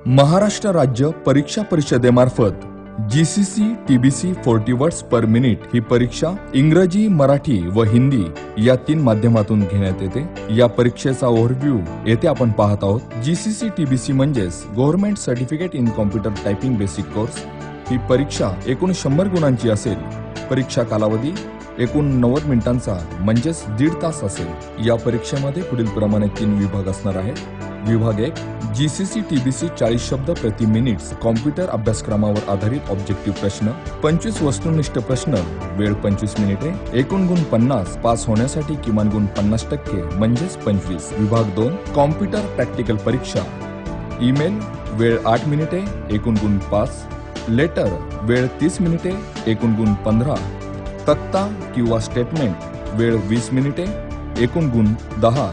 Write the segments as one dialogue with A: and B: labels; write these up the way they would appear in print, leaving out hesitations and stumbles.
A: महाराष्ट्र राज्य परीक्षा परिषदेमार्फत GCC TBC 40 words per minute ही परीक्षा इंग्रजी, मराठी व हिंदी या 3 माध्यमातून घेण्यात येते। या परीक्षेचा ओव्हरव्ह्यू येथे आपण पाहत आहोत। GCC TBC म्हणजेच government certificate in computer typing basic course. ही परीक्षा एकूण 100 गुणांची असेल। परीक्षा कालावधी एकूण 90 मिनिटांचा म्हणजेच 1.5 तास असेल। या परीक्षेमध्ये पुढील प्रमाणे 3 विभाग असणार आहेत। विभाग 1 GCC TBC 40 शब्द प्रति मिनिट कॉम्प्युटर अभ्यासक्रमावर आधारित ऑब्जेक्टिव्ह प्रश्न, 25 वस्तुनिष्ठ प्रश्न, वेळ 25 मिनिटे, एकूण गुण 50, पास होण्यासाठी किमान गुण 50% म्हणजेच 25। विभाग 2 कॉम्प्युटर प्रॅक्टिकल परीक्षा, ईमेल वेळ 8 मिनिटे, एकूण गुण 5, लेटर वेळ 30 मिनिटे, एकूण गुण 15, तक्ता किंवा स्टेटमेंट वेळ 20 मिनिटे, एकूण गुण 10।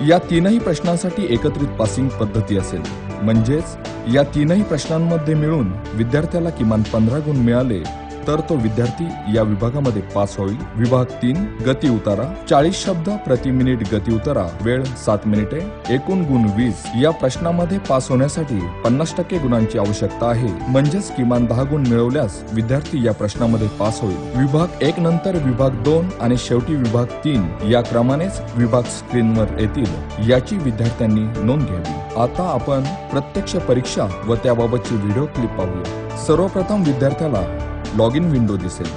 A: या 3ही प्रश्नांसाठी एकत्रित पासिंग पद्धती असेल, म्हणजेच या 3ही प्रश्नांमध्ये मिळून विद्यार्थ्याला किमान 15 गुण मिळाले तर तो विद्यार्थी या विभागामध्ये पास होईल। विभाग 3 गती उतारा, 40 शब्द प्रति मिनिट गती उतारा, वेळ 7 मिनिटे, एकूण गुण 20। या प्रश्नामध्ये पास होण्यासाठी 50% गुणांची आवश्यकता आहे, म्हणजेच किमान 10 गुण मिळवल्यास विद्यार्थी या प्रश्नामध्ये पास होईल। विभाग 1 नंतर विभाग 2 आणि शेवटी विभाग 3 या क्रमानेच विभाग स्क्रीनवर येतील, याची विद्यार्थ्यांनी नोंद घ्यावी। आता आपण प्रत्यक्ष परीक्षा व त्याबाबतची व्हिडिओ क्लिप पाहूया। सर्वप्रथम विद्यार्थ्याला लॉग इन विंडो दिसेल।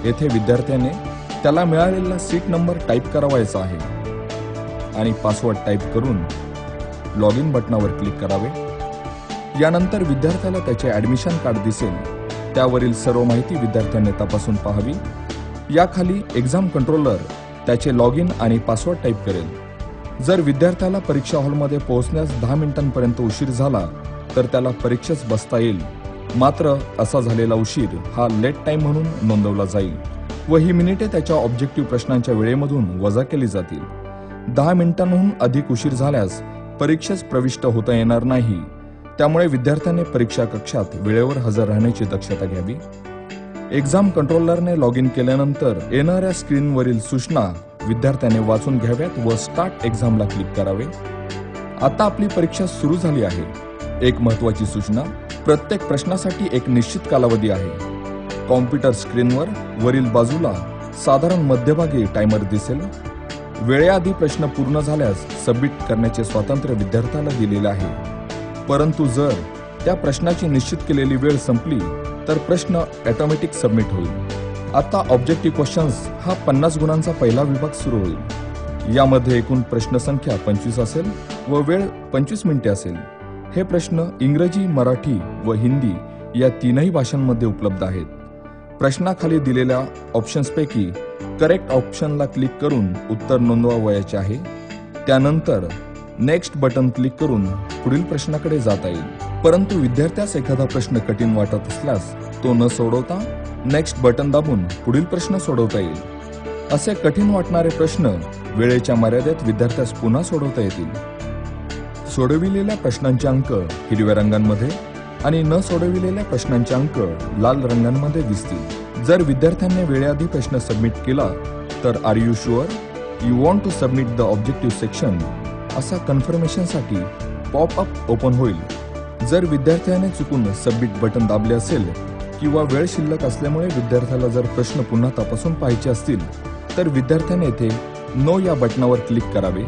A: येथे विद्यार्थ्याने त्याला मिळालेला सीट नंबर टाईप करावायचा आहे आणि पासवर्ड टाईप करून लॉग इन बटनावर क्लिक करावे। यानंतर विद्यार्थ्याला त्याचे ॲडमिशन कार्ड दिसेल, त्यावरील सर्व माहिती विद्यार्थ्याने तपासून पाहावी। याखाली एक्झाम कंट्रोलर त्याचे लॉग इन आणि पासवर्ड टाईप करेल। जर विद्यार्थ्याला परीक्षा हॉलमध्ये पोहोचण्यास 10 मिनिटांपर्यंत उशीर झाला तर त्याला परीक्षेस बसता येईल, मात्र असा झालेला उशीर हा लेट टाइम म्हणून नोंदवला जाईल व ही मिनिटे त्याच्या ऑब्जेक्टिव्ह प्रश्नांच्या वेळेमधून वजा केली जातील। 10 मिनिटांहून अधिक उशीर झाल्यास परीक्षेस प्रविष्ट होता येणार नाही, त्यामुळे विद्यार्थ्याने परीक्षा कक्षात वेळेवर हजर राहण्याची दक्षता घ्यावी। एक्झाम कंट्रोलरने लॉग इन केल्यानंतर येणाऱ्या स्क्रीनवरील सूचना विद्यार्थ्याने वाचून घ्याव्यात व स्टार्ट एक्झामला क्लिक करावे। आता आपली परीक्षा सुरू झाली आहे। एक महत्त्वाची सूचना, प्रत्येक प्रश्नासाठी एक निश्चित कालावधी आहे। कॉम्प्युटर स्क्रीनवर वरील बाजूला साधारण मध्यभागी टायमर दिसेल। वेळेआधी प्रश्न पूर्ण झाल्यास सबमिट करण्याचे स्वातंत्र्य विद्यार्थ्याला दिलेले आहे, परंतु जर त्या प्रश्नाची निश्चित केलेली वेळ संपली तर प्रश्न ऑटोमॅटिक सबमिट होईल। आता ऑब्जेक्टिव्ह क्वेश्चन्स हा 50 गुणांचा पहिला विभाग सुरू होईल। यामध्ये एकूण प्रश्न संख्या 25 असेल व वेळ 25 मिनिटे असेल। हे प्रश्न इंग्रजी, मराठी व हिंदी या 3ही भाषांमध्ये उपलब्ध आहेत। प्रश्नाखाली दिलेल्या ऑप्शन्सपैकी करेक्ट ऑप्शनला क्लिक करून उत्तर नोंदवावयाचे आहे। त्यानंतर नेक्स्ट बटन क्लिक करून पुढील प्रश्नाकडे जाता येईल। परंतु विद्यार्थ्यास एखादा प्रश्न कठीण वाटत असल्यास तो न सोडवता नेक्स्ट बटन दाबून पुढील प्रश्न सोडवता येईल। असे कठीण वाटणारे प्रश्न वेळेच्या मर्यादेत विद्यार्थ्यास पुन्हा सोडवता येतील। सोडविलेल्या प्रश्नांचे अंक हिरव्या रंगांमध्ये आणि न सोडविलेल्या प्रश्नांचे अंक लाल रंगांमध्ये दिसतील। जर विद्यार्थ्यांनी वेळेआधी प्रश्न सबमिट केला तर are you sure you want to submit the objective section असा कन्फर्मेशनसाठी पॉपअप ओपन होईल। जर विद्यार्थ्याने चुकून सबमिट बटन दाबले असेल किंवा वेळ शिल्लक असल्यामुळे विद्यार्थ्याला जर प्रश्न पुन्हा तपासून पाहायचे असतील तर विद्यार्थ्याने येथे नो या बटनावर क्लिक करावे।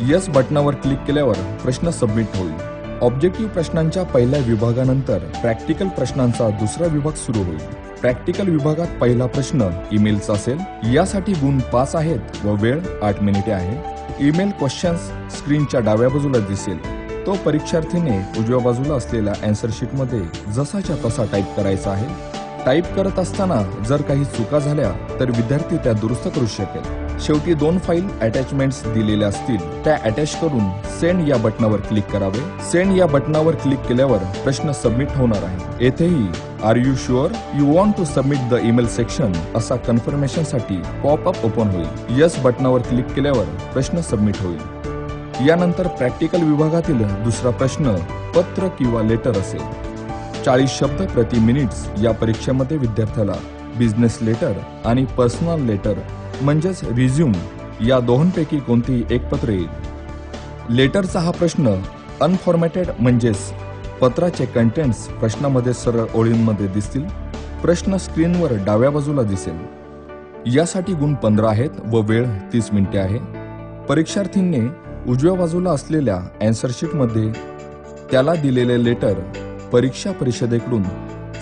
A: यस बटनावर क्लिक केल्यावर प्रश्न सबमिट होईल। ऑब्जेक्टिव्ह प्रश्नांच्या पहिल्या विभागानंतर प्रॅक्टिकल प्रश्नांचा दुसरा विभाग सुरू होईल। प्रॅक्टिकल विभागात पहिला प्रश्न ईमेलचा असेल। यासाठी गुण 5 आहेत व वेळ 8 मिनिटे आहे। ईमेल क्वेश्चन्स स्क्रीनच्या डाव्या बाजूला दिसेल। तो परीक्षार्थीने उजव्या बाजूला असलेल्या आन्सर शीटमध्ये जसाच्या तसा टाईप करायचा आहे। टाईप करत असताना जर काही चुका झाल्या तर विद्यार्थी त्या दुरुस्त करू शकेल। शेवटी 2 फाईल अटॅचमेंट्स दिलेल्या असतील, त्या अटॅच करून सेंड या बटनावर क्लिक करावे। सेंड या बटनावर क्लिक केल्यावर प्रश्न सबमिट होणार आहे। येथेही are you sure you want to submit the email section असा कन्फर्मेशनसाठी पॉपअप ओपन होईल। यस बटनावर क्लिक केल्यावर प्रश्न सबमिट होईल। यानंतर प्रॅक्टिकल विभागातील दुसरा प्रश्न पत्र किंवा लेटर असेल। 40 शब्द प्रति मिनिट या परीक्षेमध्ये विद्यार्थ्याला बिझनेस लेटर आणि पर्सनल लेटर म्हणजेच रिझ्यूम या दोहोंपैकी कोणतेही एक पत्र येईल। लेटरचा हा प्रश्न अनफॉर्मॅटेड म्हणजेच पत्राचे कंटेंट्स प्रश्नामध्ये सरळ ओळींमध्ये दिसतील. प्रश्न स्क्रीनवर डाव्या बाजूला दिसेल. यासाठी गुण 15 आहेत व वेळ 30 मिनिटे आहे. परीक्षार्थींनी उजव्या बाजूला असलेल्या अँसर शीटमध्ये त्याला दिलेले लेटर परीक्षा परिषदेकडून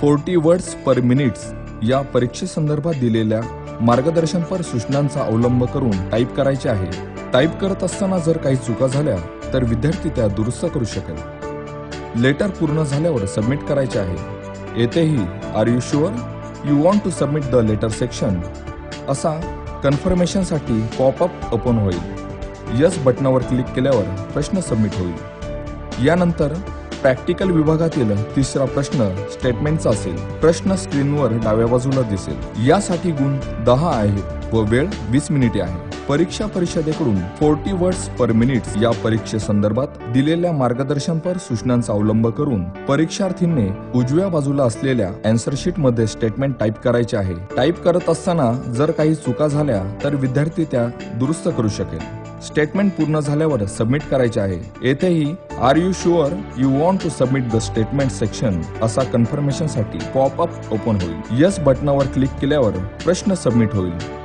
A: 40 वर्ड्स पर मिनिट्स या परीक्षेसंदर्भात दिलेल्या मार्गदर्शनपर सूचनांचा अवलंब करून टाईप करायचे आहे. टाईप करत असताना जर काही चुका झाल्या तर विद्यार्थी त्या दुरुस्त करू शकेल. लेटर पूर्ण झाल्यावर सबमिट करायचे आहे. येथेही are you sure you want to submit the letter section असा कन्फर्मेशनसाठी पॉपअप ओपन होईल. यस बटनावर क्लिक केल्यावर प्रश्न सबमिट होईल. यानंतर प्रॅक्टिकल विभागातील तिसरा प्रश्न स्टेटमेंटचा असेल. प्रश्न स्क्रीनवर डाव्या बाजूला दिसेल. यासाठी गुण 10 आहेत व वेळ 20 मिनिटे आहे. परीक्षा परिषदेकडून 40 वर्ड्स पर मिनिट्स या परीक्षेसंदर्भात दिलेल्या मार्गदर्शनपर सूचनांचा अवलंब करून परीक्षार्थींनी उजव्या बाजूला असलेल्या अँसर शीटमध्ये स्टेटमेंट टाईप करायचे आहे. टाईप करत असताना जर काही चुका झाल्या तर विद्यार्थी त्या दुरुस्त करू शकेल. स्टेटमेंट पूर्ण झाल्यावर सबमिट करायचे आहे. येथेही are you sure you want to submit the statement section असा कन्फर्मेशनसाठी पॉपअप ओपन होईल. यस बटनावर क्लिक केल्यावर प्रश्न सबमिट होईल.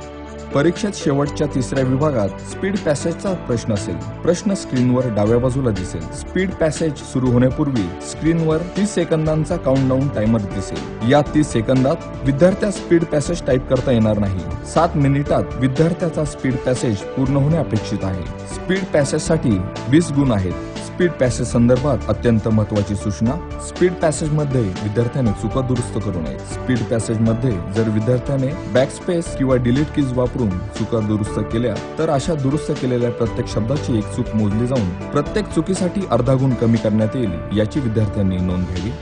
A: परीक्षेत शेवटच्या तिसऱ्या विभागात स्पीड पॅसेजचा प्रश्न असेल. प्रश्न स्क्रीनवर डाव्या बाजूला दिसेल. स्पीड पॅसेज सुरू होण्यापूर्वी स्क्रीनवर 30 सेकंदांचा काउंटडाऊन टायमर दिसेल. या 30 सेकंदात विद्यार्थ्यास स्पीड पॅसेज टाईप करता येणार नाही. 7 मिनिटात विद्यार्थ्याचा स्पीड पॅसेज पूर्ण होणे अपेक्षित आहे. स्पीड पॅसेजसाठी 20 गुण आहेत. स्पीड पॅसेज संदर्भात अत्यंत महत्त्वाची सूचना. स्पीड पॅसेज मध्ये विद्यार्थ्याने चुका दुरुस्त करू नये. स्पीड पॅसेज मध्ये जर विद्यार्थ्याने बॅकस्पेस किंवा डिलीट कीज वापरून चुका दुरुस्त केल्या तर अशा दुरुस्त केलेल्या प्रत्येक शब्दाची एक चूक मोजली जाऊन प्रत्येक चुकीसाठी अर्धा गुण कमी करण्यात येईल याची विद्यार्थ्यांनी नोंद घ्यावी.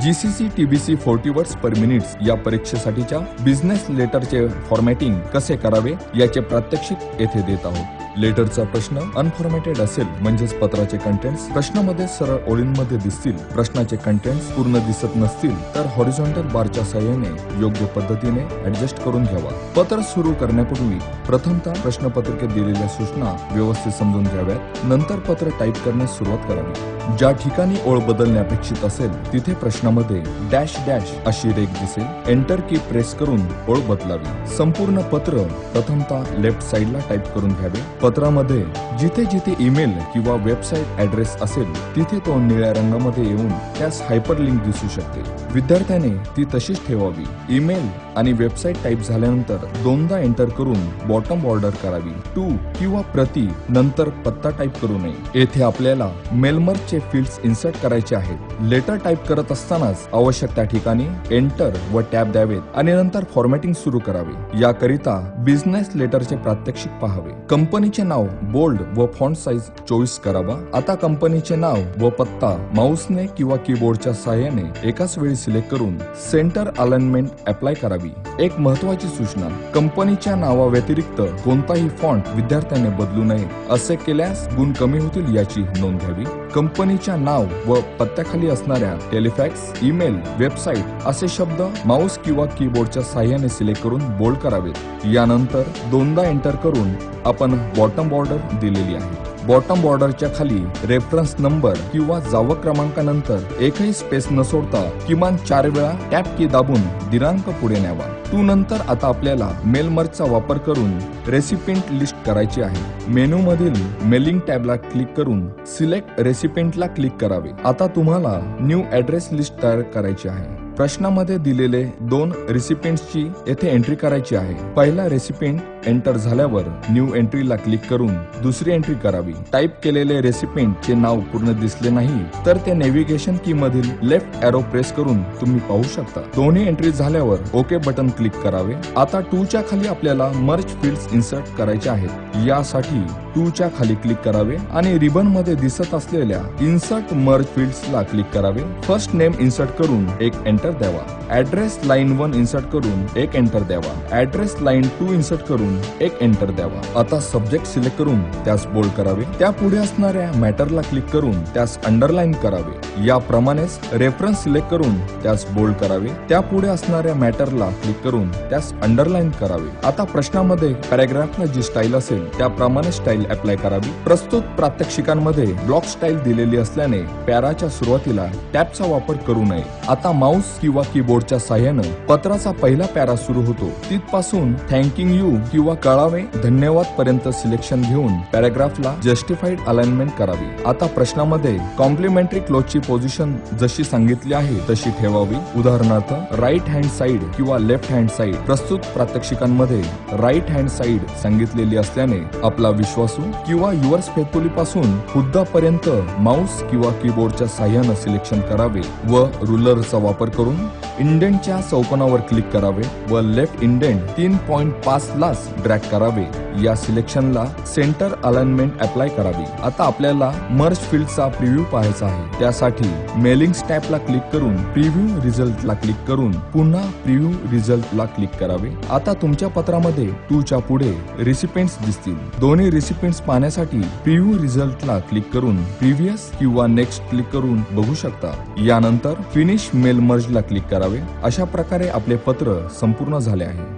A: GCC TBC 40 वर्ड्स पर मिनिट्स या परीक्षेसाठीच्या बिझनेस लेटरचे फॉर्मॅटिंग कसे करावे याचे प्रात्यक्षिक येथे देत आहोत. लेटरचा प्रश्न अनफॉर्मॅटेड असेल म्हणजेच पत्राचे कंटेंट्स प्रश्नामध्ये सरळ ओळींमध्ये दिसतील. प्रश्नाचे कंटेंट्स पूर्ण दिसत नसतील तर हॉरिझॉन्टल बारच्या साहाय्याने योग्य पद्धतीने ऍडजस्ट करून घ्यावा. पत्र सुरू करण्यापूर्वी प्रथमतः प्रश्नपत्रिकेत दिलेल्या सूचना व्यवस्थित समजून घ्याव्यात. नंतर पत्र टाईप करण्यास सुरुवात करावी. ज्या ठिकाणी ओळ बदलणे अपेक्षित असेल तिथे प्रश्नामध्ये डॅश डॅश अशी रेघ दिसेल. एंटर की प्रेस करून ओळ बदलावी. संपूर्ण पत्र प्रथमतः लेफ्ट साइडला टाईप करून घ्यावे. पत्रामध्ये जिथे जिथे ईमेल किंवा वेबसाईट ऍड्रेस असेल तिथे तो निळ्या रंगामध्ये येऊन त्यास हायपरलिंक दिसू शकते. विद्यार्थ्याने ती तशीच ठेवावी. ईमेल आणि वेबसाईट टाईप झाल्यानंतर दोनदा एंटर करून बॉटम बॉर्डर करावी. टू किंवा प्रति नंतर पत्ता टाईप करू नये. येथे आपल्याला मेलमर्जचे फील्ड्स इन्सर्ट करायचे आहेत. लेटर टाईप करत असतानाच आवश्यक त्या ठिकाणी एंटर व टॅब द्यावेत आणि नंतर फॉर्मॅटिंग सुरू करावे. याकरिता बिझनेस लेटरचे प्रात्यक्षिक पाहावे. कंपनीचे नाव बोल्ड व फॉन्ट साइज 24 करावा. आता कंपनीचे नाव व पत्ता माऊसने किंवा कीबोर्डच्या साहाय्याने एकाच वेळी सिलेक्ट करून सेंटर अलाइनमेंट अप्लाय करावी. एक महत्वाची सूचना, कंपनीच्या नावाव्यतिरिक्त कोणताही फॉन्ट विद्यार्थ्याने बदलू नये. असे केल्यास गुण कमी होतील याची नोंद घ्यावी. कंपनीच्या नाव व पत्त्याखाली असणाऱ्या टेलिफॅक्स, ईमेल, वेबसाईट असे शब्द माऊस किंवा कीबोर्डच्या साहाय्याने सिलेक्ट करून बोल्ड करावेत. यानंतर दोनदा एंटर करून आपण बॉटम बॉर्डर दिलेली आहे. बॉटम बॉर्डरच्या खाली रेफरन्स नंबर किंवा जावक क्रमांकानंतर एकही स्पेस न सोडता किमान 4 वेळा टॅब की दाबून दिनांक पुढे न्यावा. टू नंतर आता आपल्याला मेल मर्जचा वापर करून रेसिपिएंट लिस्ट करायची आहे. मेनू मधील मेलिंग टॅबला क्लिक करून सिलेक्ट रेसिपिएंटला क्लिक करावे. आता तुम्हाला न्यू ऍड्रेस लिस्ट तयार करायची आहे. प्रश्नामध्ये दिलेले 2 रेसिपिएंट्सची येथे एंट्री करायची आहे. पहिला रेसिपिएंट एंटर झाल्यावर न्यू एंट्रीला क्लिक करून दुसरी एंट्री करावी. टाईप केलेले रेसिपिएंटचे नाव पूर्ण दिसले नाही तर ते नेव्हिगेशन की मधील लेफ्ट एरो प्रेस करून तुम्ही पाहू शकता. दोन्ही एंट्री झाल्यावर ओके बटन क्लिक करावे. आता 2 च्या खाली आपल्याला मर्ज फील्ड्स इन्सर्ट करायचे आहेत. यासाठी 2 च्या खाली क्लिक करावे आणि रिबन मध्ये दिसत असलेल्या इन्सर्ट मर्ज फील्ड्सला क्लिक करावे. फर्स्ट नेम इन्सर्ट करून एक एंटर द्यावा. ऍड्रेस लाईन 1 इन्सर्ट करून एक एंटर द्यावा. ऍड्रेस लाईन 2 इन्सर्ट करून एक एंटर द्यावा. आता सब्जेक्ट सिलेक्ट करून त्यास बोल्ड करावे. त्यापुढे असणाऱ्या मॅटरला क्लिक करून त्यास अंडरलाईन करावे. याप्रमाणेच रेफरन्स सिलेक्ट करून त्यास बोल्ड करावे. त्यापुढे असणाऱ्या मॅटरला क्लिक करून त्यास अंडरलाईन करावे. आता प्रश्नामध्ये पॅराग्राफला जी स्टाईल असेल त्याप्रमाणे स्टाईल अप्लाय करावी. प्रस्तुत प्रात्यक्षिकांमध्ये ब्लॉक स्टाईल दिलेली असल्याने पॅराच्या सुरुवातीला टॅबचा वापर करू नये. आता माऊस किंवा कीबोर्डच्या साहाय्याने पत्राचा पहिला पॅरा सुरू होतो. तिथपासून थँकिंग यू किंवा कळावे धन्यवाद पर्यंत सिलेक्शन घेऊन पॅराग्राफला जस्टिफाईड अलाइनमेंट करावी. आता प्रश्नामध्ये कॉम्प्लिमेंटरी क्लोजची पोझिशन जशी सांगितली आहे तशी ठेवावी. उदाहरणार्थ राईट हँड साइड किंवा लेफ्ट हँड साइड. प्रस्तुत प्रात्यक्षिकांमध्ये राईट हँड साइड सांगितलेली असल्याने आपला विश्वासू किंवा युअर्स फेथफुली पासून हुद्दापर्यंत माऊस किंवा कीबोर्डच्या साहाय्याने सिलेक्शन करावे व रुलरचा वापर करून इंडेंटच्या चौकोनावर क्लिक करावे व लेफ्ट इंडेंट 3.5 लाच ड्रॅग करावे. या सिलेक्शनला सेंटर अलाइनमेंट अप्लाय करावी. आता आपल्याला मर्ज फील्डचा प्रिव्ह्यू पाहायचा आहे. त्यासाठी मेलिंग्स टॅबला क्लिक करून प्रिव्ह्यू रिझल्टला क्लिक करून पुन्हा प्रिव्ह्यू रिझल्टला क्लिक करावे. आता तुमच्या पत्रामध्ये 2 च्या पुढे रिसिपेंट्स दिसतील. दोन्ही रिसिपेंट्स पाहण्यासाठी प्रिव्ह्यू रिझल्टला क्लिक करून प्रिव्हियस किंवा नेक्स्ट क्लिक करून बघू शकता. यानंतर फिनिश मेल मर्जला क्लिक करावे. अशा प्रकारे आपले पत्र संपूर्ण झाले आहे.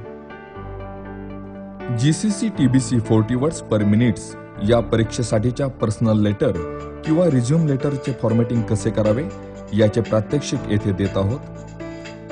A: GCC TBC 40 वर्ड्स पर मिनिट्स या परीक्षेसाठीच्या पर्सनल लेटर किंवा रिझ्यूम लेटरचे फॉर्मॅटिंग कसे करावे याचे प्रात्यक्षिक येथे देत आहोत.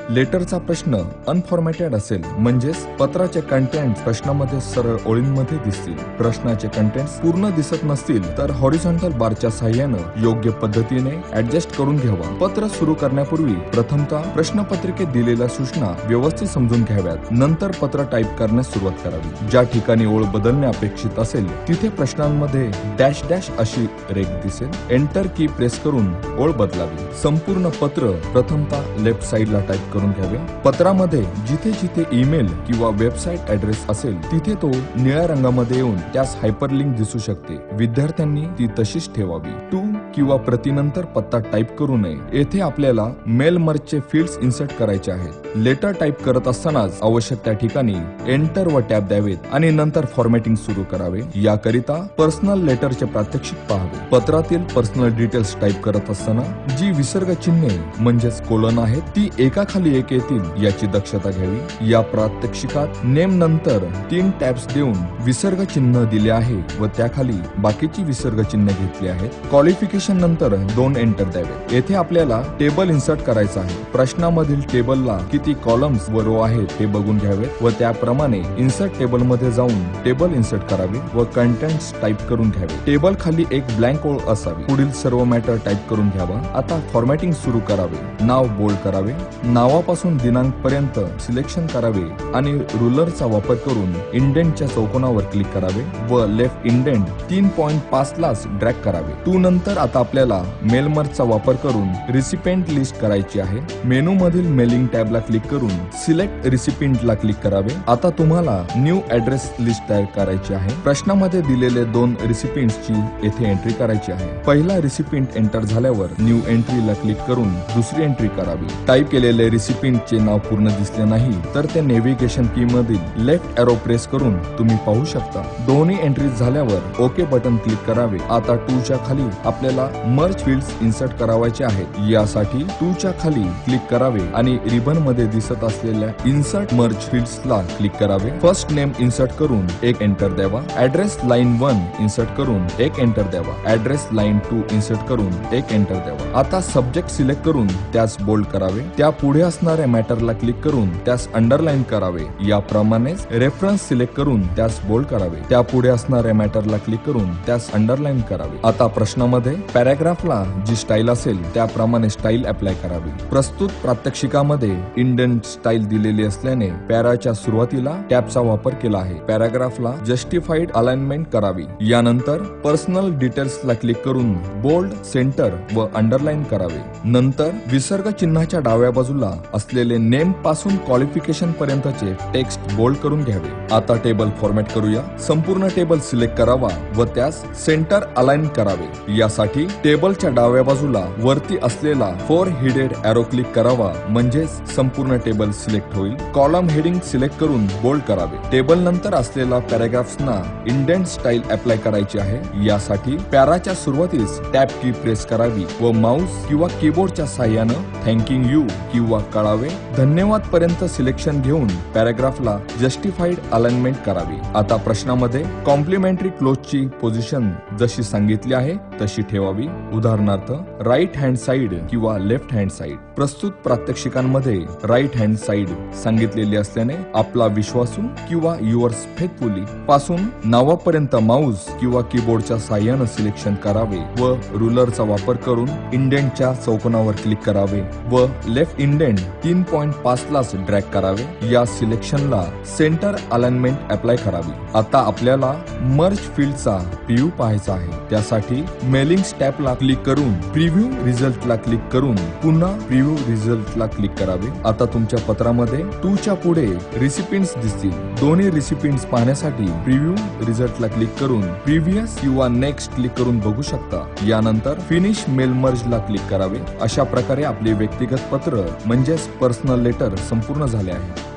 A: लेटरचा प्रश्न अनफॉर्मॅटेड असेल म्हणजेच पत्राचे कंटेंट प्रश्नामध्ये सरळ ओळींमध्ये दिसतील. प्रश्नाचे कंटेंट पूर्ण दिसत नसतील तर हॉरिझॉन्टल बारच्या साहाय्याने योग्य पद्धतीने ऍडजस्ट करून घ्यावा. पत्र सुरू करण्यापूर्वी प्रथमतः प्रश्नपत्रिकेत दिलेल्या सूचना व्यवस्थित समजून घ्याव्यात. नंतर पत्र टाईप करण्यास सुरुवात करावी. ज्या ठिकाणी ओळ बदलणे अपेक्षित असेल तिथे प्रश्नांमध्ये डॅश डॅश अशी रेघ दिसेल. एंटर की प्रेस करून ओळ बदलावी. संपूर्ण पत्र प्रथमतः लेफ्ट साइडला टाईप करून घ्यावे. पत्रामध्ये जिथे जिथे ईमेल किंवा वेबसाईट ऍड्रेस असेल तिथे तो निळ्या रंगामध्ये येऊन त्यास हायपरलिंक दिसू शकते. विद्यार्थ्यांनी ती तशीच ठेवावी. टू किंवा प्रतिनंतर पत्ता टाईप करू नये. येथे आपल्याला मेल मर्जचे फील्ड्स इन्सर्ट करायचे आहेत. लेटर टाईप करत असतानाच आवश्यक त्या ठिकाणी एंटर व टॅब द्यावेत आणि नंतर फॉर्मॅटिंग सुरू करावे. याकरिता पर्सनल लेटरचे प्रात्यक्षिक पाहावे. पत्रातील पर्सनल डिटेल्स टाईप करत असताना जी विसर्ग चिन्हे म्हणजेच कोलन आहेत ती एकाखाली एक येतील याची दक्षता घ्यावी. या प्रात्यक्षिकात नेम नंतर 3 टॅब्स देऊन विसर्ग चिन्ह दिले आहे व त्याखाली बाकीची विसर्ग चिन्ह घेतली आहेत. क्वालिफिकेशन नंतर 2 एंटर द्यावे. येथे आपल्याला टेबल इन्सर्ट करायचा आहे. प्रश्नामधील टेबलला किती कॉलम्स व रो आहेत हे बघून घ्यावेत व त्याप्रमाणे इन्सर्ट टेबल मध्ये जाऊन टेबल इन्सर्ट करावे व कंटेंट्स टाईप करून घ्यावे. टेबल खाली एक ब्लँक ओळ असावी. पुढील सर्व मॅटर टाईप करून घ्यावा. आता फॉर्मॅटिंग सुरू करावे. नाव बोल्ड करावे. नावापासून दिनांक पर्यंत सिलेक्शन करावे आणि रुलरचा वापर करून इंडेंटच्या चौकोनावर क्लिक करावे व लेफ्ट इंडेंट 3.5 लाच ड्रॅग करावे. 2 नंतर आता आपल्याला मेल मर्जचा वापर करून रिसिपेंट लिस्ट करायची आहे. मेनू मधील मेलिंग टॅबला क्लिक करून सिलेक्ट रिसिपेंटला क्लिक करावे. आता तुम्हाला न्यू ऍड्रेस लिस्ट तयार करायची आहे. प्रश्नामध्ये दिलेले 2 रिसिपेंट्सची येथे एंट्री करायची आहे. पहिला रिसिपेंट एंटर झाल्यावर न्यू एंट्रीला क्लिक करून दुसरी एंट्री करावी. टाईप केलेले रिसिपेंटचे नाव पूर्ण दिसले नाही तर ते नेव्हिगेशन की मधील लेफ्ट एरो प्रेस करून तुम्ही पाहू शकता. दोन्ही एंट्रीज झाल्यावर ओके बटन क्लिक करावे. आता 2 च्या खाली आपल्याला मर्ज फील्ड्स इन्सर्ट करावायचे आहेत. यासाठी 2 च्या खाली क्लिक करावे आणि रिबन मध्ये दिसत असलेल्या इन्सर्ट मर्ज फील्ड्सला क्लिक करावे. फर्स्ट नेम इन्सर्ट करून 1 एंटर द्यावा. ऍड्रेस लाईन 1 इन्सर्ट करून 1 एंटर द्यावा. ऍड्रेस लाईन 2 इन्सर्ट करून 1 एंटर द्यावा. आता सब्जेक्ट सिलेक्ट करून त्यास बोल्ड करावे. त्या पुढे असणाऱ्या मॅटरला क्लिक करून त्यास अंडरलाईन करावे. याप्रमाणेच रेफरन्स सिलेक्ट करून त्यास बोल्ड करावे. त्या पुढे असणाऱ्या मॅटरला क्लिक करून त्यास अंडरलाईन करावे. आता प्रश्नामध्ये पॅराग्राफला जी स्टाईल असेल त्याप्रमाणे स्टाईल अप्लाय करावी. प्रस्तुत प्रात्यक्षिकामध्ये इंडेंट स्टाईल दिलेली असल्याने पॅराच्या सुरुवातीला टॅबचा वापर केला आहे. पॅराग्राफला जस्टिफाईड अलाइनमेंट करावी. यानंतर पर्सनल डिटेल्सला क्लिक करून बोल्ड, सेंटर व अंडरलाईन करावे. नंतर विसर्ग चिन्हाच्या डाव्या बाजूला असलेले नेम पासून क्वालिफिकेशन पर्यंतचे टेक्स्ट बोल्ड करून घ्यावे. आता टेबल फॉर्मॅट करूया. संपूर्ण टेबल सिलेक्ट करावा व त्यास सेंटर अलाइन करावे. यासाठी टेबलच्या डाव्या बाजूला वरती असलेला 4 हिडेड एरो क्लिक करावा, म्हणजेच संपूर्ण टेबल सिलेक्ट होईल. कॉलम हेडिंग सिलेक्ट करून बोल्ड करावे. टेबल नंतर असलेला पॅराग्राफ्सना इंडेंट स्टाईल अप्लाय करायची आहे. यासाठी पॅराच्या सुरुवातीस टॅब की प्रेस करावी व माउस किंवा कीबोर्डच्या साहाय्यानं थँकिंग यू किंवा कळावे धन्यवाद पर्यंत सिलेक्शन घेऊन पॅराग्राफला जस्टिफाईड अलाइनमेंट करावी. आता प्रश्नामध्ये कॉम्प्लिमेंटरी क्लोजची पोझिशन जशी सांगितली आहे तशी ठेवावी. उदाहरणार्थ राईट हँड साइड किंवा लेफ्ट हँड साइड. प्रस्तुत प्रात्यक्षिकांमध्ये राईट हँड साइड सांगितलेली असल्याने आपला विश्वासू किंवा युअर्स फेथफुली पासून नावापर्यंत माउस किंवा कीबोर्डच्या साहाय्याने सिलेक्शन करावे व रुलरचा वापर करून इंडेंटच्या चौकोनावर क्लिक करावे व लेफ्ट इंडेंट 3.5 लाच ड्रॅग करावे. या सिलेक्शनला सेंटर अलाइनमेंट अप्लाय करावी. आता आपल्याला मर्ज फील्डचा प्रिव्ह्यू पाहायचा आहे. त्यासाठी मेलिंग टॅबला क्लिक करून प्रिव्ह्यू रिझल्टला क्लिक करून पुन्हा प्रिव्ह्यू रिझल्टला क्लिक करावे. आता तुमच्या पत्रामध्ये 2 च्या पुढे रिसिपियंट्स दिसतील. दोन्ही रिसिपियंट्स पाहण्यासाठी प्रिव्ह्यू रिझल्टला क्लिक करून प्रिव्हियस किंवा नेक्स्ट क्लिक करून बघू शकता. यानंतर फिनिश मेल मर्जला क्लिक करावे. अशा प्रकारे आपले व्यक्तिगत पत्र म्हणजेच पर्सनल लेटर संपूर्ण झाले आहे.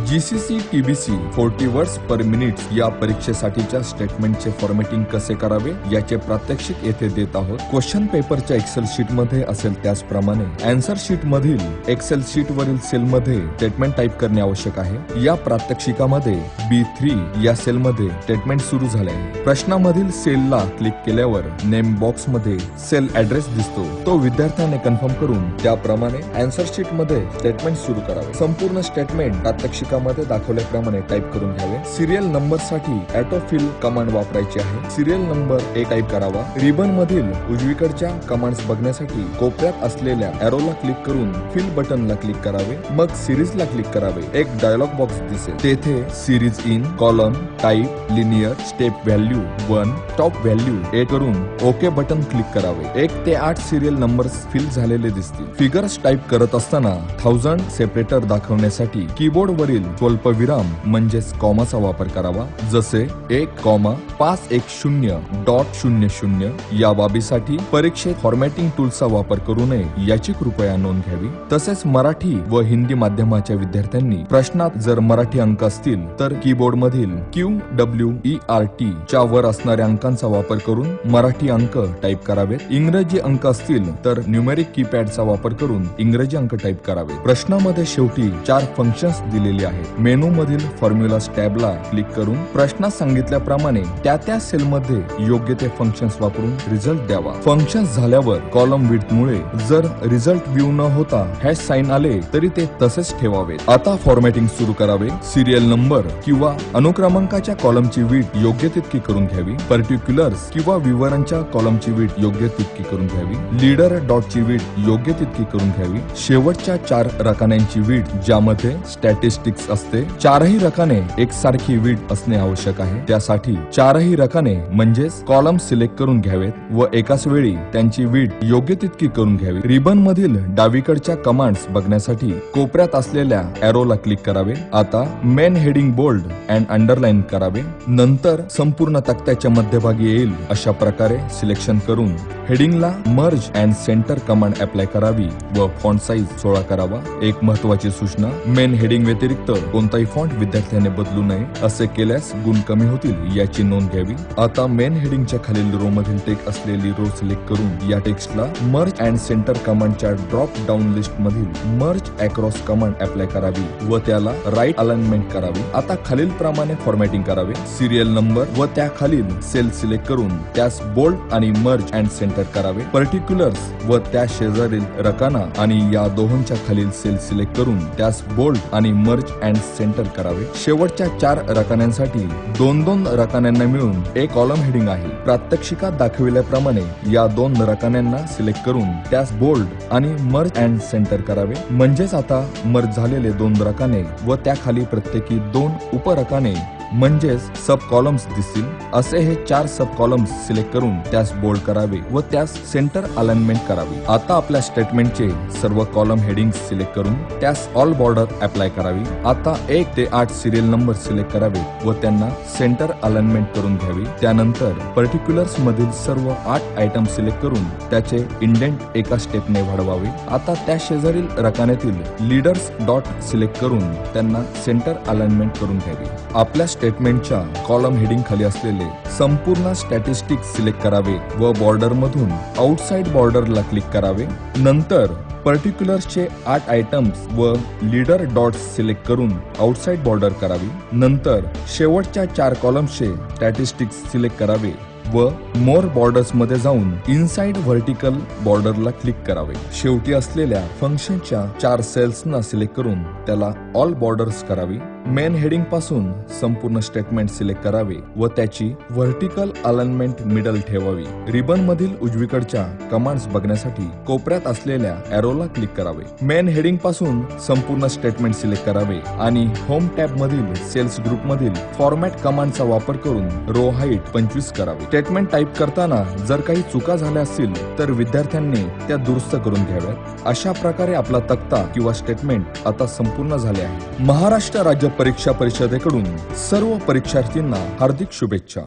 A: GCC TBC 40 words per minute या परीक्षेसाठीच्या स्टेटमेंटचे फॉर्मॅटिंग कसे करावे याचे प्रात्यक्षिक येथे देत आहोत. क्वेश्चन पेपरच्या एक्सेल शीट मध्ये असेल त्याचप्रमाणे आन्सर शीट मधील एक्सेल शीट वरील सेल मध्ये स्टेटमेंट टाइप करणे आवश्यक आहे. या प्रात्यक्षिकामध्ये B3 या सेल मध्ये स्टेटमेंट सुरू झाले आहे. प्रश्नामधील सेलला क्लिक केल्यावर नेम बॉक्स मध्ये सेल ऍड्रेस दिसतो. तो विद्यार्थ्याने कन्फर्म करून त्याप्रमाणे आन्सर शीट मध्ये स्टेटमेंट सुरू करावे. संपूर्ण स्टेटमेंट प्रात्यक्षिक मध्ये दाखवल्याप्रमाणे टाइप करून घ्यावे. सिरियल नंबर साठी ऑटो फिल कमांड वापरायची आहे. सिरियल नंबर 1 टाइप करावा. रिबन मधील उजवीकडच्या कमांड्स बघण्यासाठी कोपऱ्यात असलेल्या एरोला क्लिक करून फिल बटनला क्लिक करावे. मग सिरीजला क्लिक करावे. एक डायलॉग बॉक्स दिसेल. तेथे series in, column, type, linear, step value 1, top value 8 करून ओके बटन क्लिक करावे. 1 ते 8 सिरियल नंबर्स फिल झालेले दिसतील. फिगर्स टाइप करत असताना 1000 सेपरेटर दाखवण्यासाठी कीबोर्ड वरील स्वल्पविराम म्हणजेच कॉमाचा वापर करावा. जसे 1,510.00 या बाबीसाठी परीक्षेत फॉर्मॅटिंग टूलचा वापर करू नये याची कृपया नोंद घ्यावी. तसेच मराठी व हिंदी माध्यमाच्या विद्यार्थ्यांनी प्रश्नात जर मराठी अंक असतील तर कीबोर्ड मधील QWERT च्या वर असणाऱ्या अंकांचा वापर करून मराठी अंक टाइप करावेत. इंग्रजी अंक असतील तर न्यूमेरिक कीपॅडचा वापर करून इंग्रजी अंक टाइप करावे. प्रश्नामध्ये शेवटी 4 फंक्शन्स दिलेली आहे. मेनू मधील फॉर्म्युलास टॅबला क्लिक करून प्रश्नात सांगितल्याप्रमाणे त्या सेलमध्ये योग्य ते फंक्शन्स वापरून रिझल्ट द्यावा. फंक्शन्स झाल्यावर कॉलम विड्थ मुळे जर रिझल्ट व्ह्यू न होता हॅश साइन आले तरी ते तसेच ठेवावे. आता फॉर्मॅटिंग सुरू करावे. सिरियल नंबर किंवा अनुक्रमांकाच्या कॉलमची विड्थ योग्य तितकी करून घ्यावी. पर्टिक्युलर्स किंवा विवरणच्या कॉलमची विड्थ योग्य तितकी करून घ्यावी. लीडर डॉटची विड्थ योग्य तितकी करून घ्यावी. शेवटच्या 4 रकान्यांची विड्थ ज्यामध्ये स्टॅटिस्टिक्स असते 4ही रकाने एकसारखी विड्थ असणे आवश्यक आहे. त्यासाठी 4ही रकाने म्हणजेच कॉलम सिलेक्ट करून घ्यावेत व एकाच वेळी त्यांची विड्थ योग्य तितकी करून घ्यावी. रिबन मधील डावीकडच्या कमांड्स बघण्यासाठी कोपऱ्यात असलेल्या एरोला क्लिक करावे. आता main heading bold and underline करावे. नंतर संपूर्ण तक्त्याच्या मध्यभागी येईल अशा प्रकारे सिलेक्शन करून हेडिंगला merge and center command apply करावी व फॉन्ट साइज 16 करावा. एक महत्वाची सूचना, मेन हेडिंग व्यतिरिक्त कोणताही फॉन्ट विद्यार्थ्याने बदलू नये. असे केल्यास गुण कमी होतील याची नोंद घ्यावी. आता मेन हेडिंगच्या खालील रो मधील टेक्स्ट असलेली रो सिलेक्ट करून या टेक्स्टला मर्ज अँड सेंटर कमांडच्या ड्रॉप डाऊन लिस्ट मधील मर्ज अक्रॉस कमांड अप्लाय करावी व त्याला राईट अलाइनमेंट करावी. आता खालील प्रमाणे फॉर्मॅटिंग करावे. सिरियल नंबर व त्या खालील सेल सिलेक्ट करून त्यास बोल्ड आणि मर्ज अँड सेंटर करावे. पर्टिक्युलर्स व त्या शेजारील रकाना आणि या दोहोंच्या खालील सेल सिलेक्ट करून त्यास बोल्ड आणि मर्ज अँड सेंटर करावे. शेवटच्या 4 रकान्यांसाठी 2-2 रकान्यांना मिळून एक कॉलम हेडिंग आहे. प्रात्यक्षिकात दाखविल्याप्रमाणे या 2 रकान्यांना सिलेक्ट करून त्यास बोल्ड आणि मर्ज अँड सेंटर करावे. म्हणजेच आता मर्ज झालेले 2 रकाने व त्याखाली प्रत्येकी 2 उपरकाने म्हणजेच सब कॉलम्स दिसतील. असे हे 4 सब कॉलम्स सिलेक्ट करून त्यास बोल्ड करावे व त्यास सेंटर अलाइनमेंट करावी. आता आपल्या स्टेटमेंटचे सर्व कॉलम हेडिंग सिलेक्ट करून त्यास ऑल बॉर्डर अप्लाय करावी. आता 1 ते 8 सिरियल नंबर सिलेक्ट करावे व त्यांना सेंटर अलाइनमेंट करून घ्यावी. त्यानंतर पर्टिक्युलर्स मधील सर्व 8 आयटम सिलेक्ट करून त्याचे इंडेंट एका स्टेपने वाढवावे. आता त्या शेजारील रकान्यातील लीडर्स डॉट सिलेक्ट करून त्यांना सेंटर अलाइनमेंट करून घ्यावी. आपल्या स्टेटमेंटच्या कॉलम हेडिंग खाली असलेले संपूर्ण स्टॅटिस्टिक्स सिलेक्ट करावे व बॉर्डर मधून आउटसाइड बॉर्डरला क्लिक करावे. नंतर पर्टिक्युलर्सचे 8 आयटम्स व लीडर डॉट्स सिलेक्ट करून आउटसाइड बॉर्डर करावी. नंतर शेवटच्या 4 कॉलम्सचे स्टॅटिस्टिक्स सिलेक्ट करावे व मोर बॉर्डर्स मध्ये जाऊन इनसाइड व्हर्टिकल बॉर्डरला क्लिक करावे. शेवटी असलेल्या फंक्शनच्या 4 सेल्सना सिलेक्ट करून त्याला ऑल बॉर्डर्स करावी. मेन हेडिंग पासून संपूर्ण स्टेटमेंट सिलेक्ट करावे व त्याची व्हर्टिकल अलाइनमेंट मिडल ठेवावी. रिबन मधील उजवीकडच्या कमांड्स बघण्यासाठी कोपऱ्यात असलेल्या एरोला क्लिक करावे. मेन हेडिंग पासून संपूर्ण स्टेटमेंट सिलेक्ट करावे आणि होम टॅब मधील सेल्स ग्रुप मधील फॉर्मॅट कमांडचा वापर करून रो हाईट 25 करावे. स्टेटमेंट टाईप करताना जर काही चुका झाल्या असतील तर विद्यार्थ्यांनी त्या दुरुस्त करून घ्याव्यात. अशा प्रकारे आपला तक्ता किंवा स्टेटमेंट आता संपूर्ण झाले आहे. महाराष्ट्र राज्य परीक्षा परिषदेकडून सर्व परीक्षार्थींना हार्दिक शुभेच्छा.